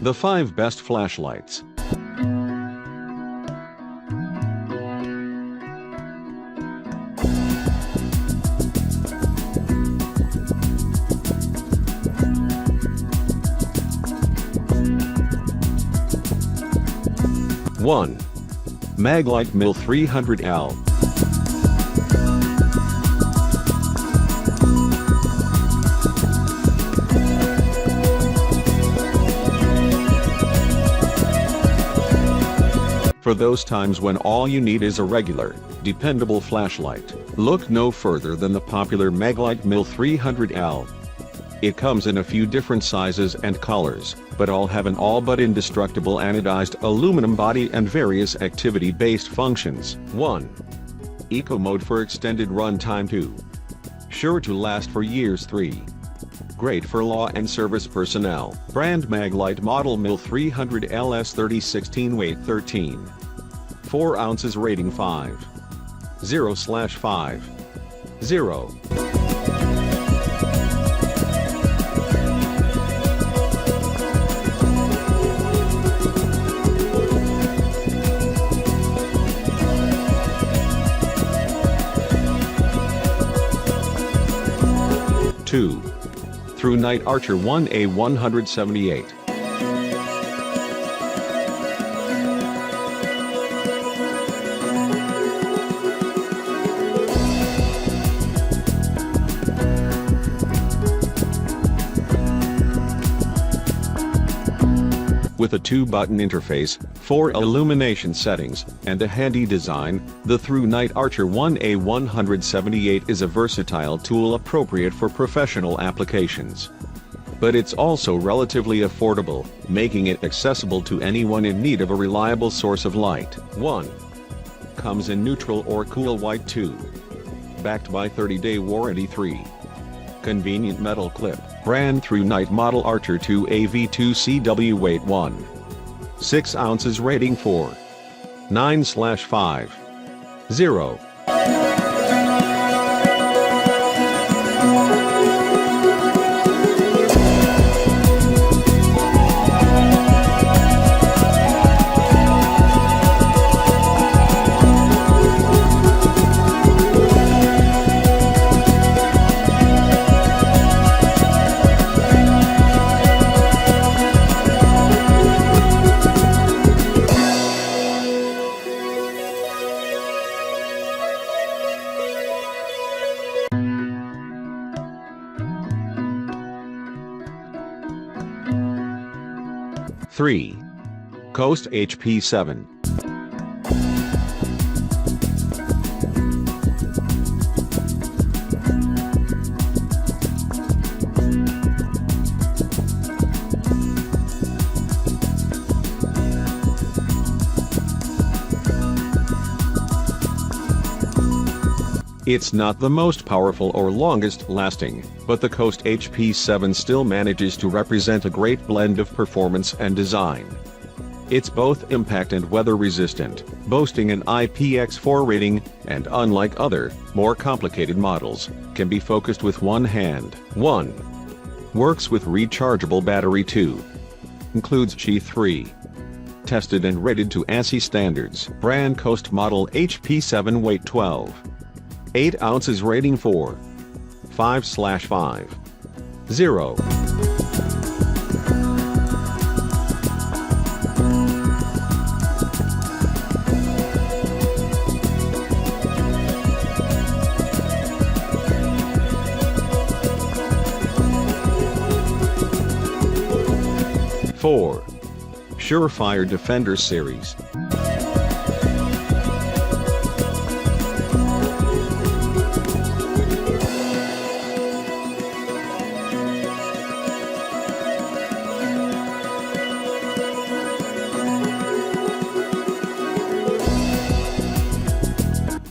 The 5 best flashlights. One. Maglite Ml300L. For those times when all you need is a regular, dependable flashlight, look no further than the popular Maglite Ml300L. It comes in a few different sizes and colors, but all have an all but indestructible anodized aluminum body and various activity-based functions. 1. Eco mode for extended runtime. 2. Sure to last for years. 3. Great for law and service personnel. Brand Maglite model Ml300L S3016, weight 13. 4 ounces, rating 5. 0/5. 0. Two. ThruNite Archer 1A178. With a 2-button interface, 4 illumination settings, and a handy design, the ThruNite Archer 1A178 is a versatile tool appropriate for professional applications. But it's also relatively affordable, making it accessible to anyone in need of a reliable source of light. 1. Comes in neutral or cool white. 2. Backed by 30-day warranty. 3. Convenient metal clip. Brand ThruNite model Archer 2AV2CW, weight 1. 6 ounces, rating 4. 9/5. 0. Three. Coast HP7. It's not the most powerful or longest lasting, but the Coast HP7 still manages to represent a great blend of performance and design. It's both impact and weather resistant, boasting an IPX4 rating, and unlike other, more complicated models, can be focused with one hand. 1. Works with rechargeable battery. 2. Includes Qi3. Tested and rated to ANSI standards. Brand Coast model HP7, weight 12. 8 ounces, rating 4. 5/5. 0. Four. SureFire Defender series.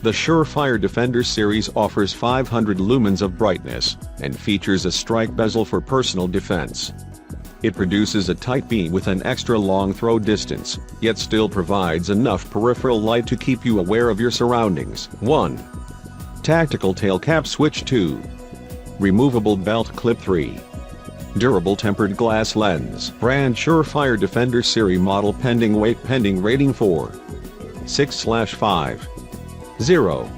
The SureFire Defender series offers 500 lumens of brightness, and features a strike bezel for personal defense. It produces a tight beam with an extra long throw distance, yet still provides enough peripheral light to keep you aware of your surroundings. 1. Tactical tail cap switch. 2. Removable belt clip. 3. Durable tempered glass lens. Brand SureFire Defender series model pending weight pending rating 4. 6/5. 0.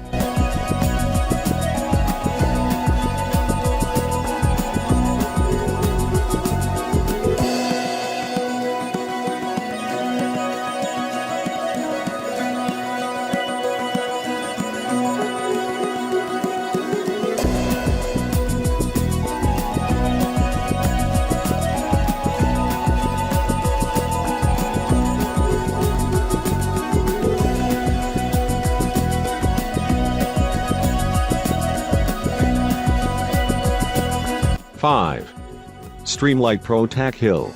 Five. Streamlight Pro Tack Hill.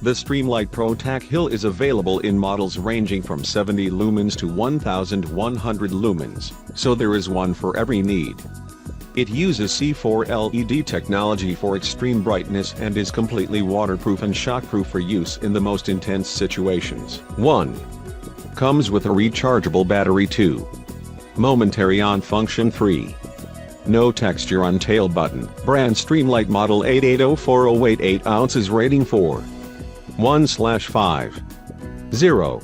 The Streamlight Pro Tack Hill is available in models ranging from 70 lumens to 1100 lumens, so there is one for every need. It uses C4 LED technology for extreme brightness and is completely waterproof and shockproof for use in the most intense situations. 1. Comes with a rechargeable battery. 2. Momentary on function. 3. No texture on tail button. Brand Streamlight model 8804, weight 8 ounces, rating 4. 1/5. 0.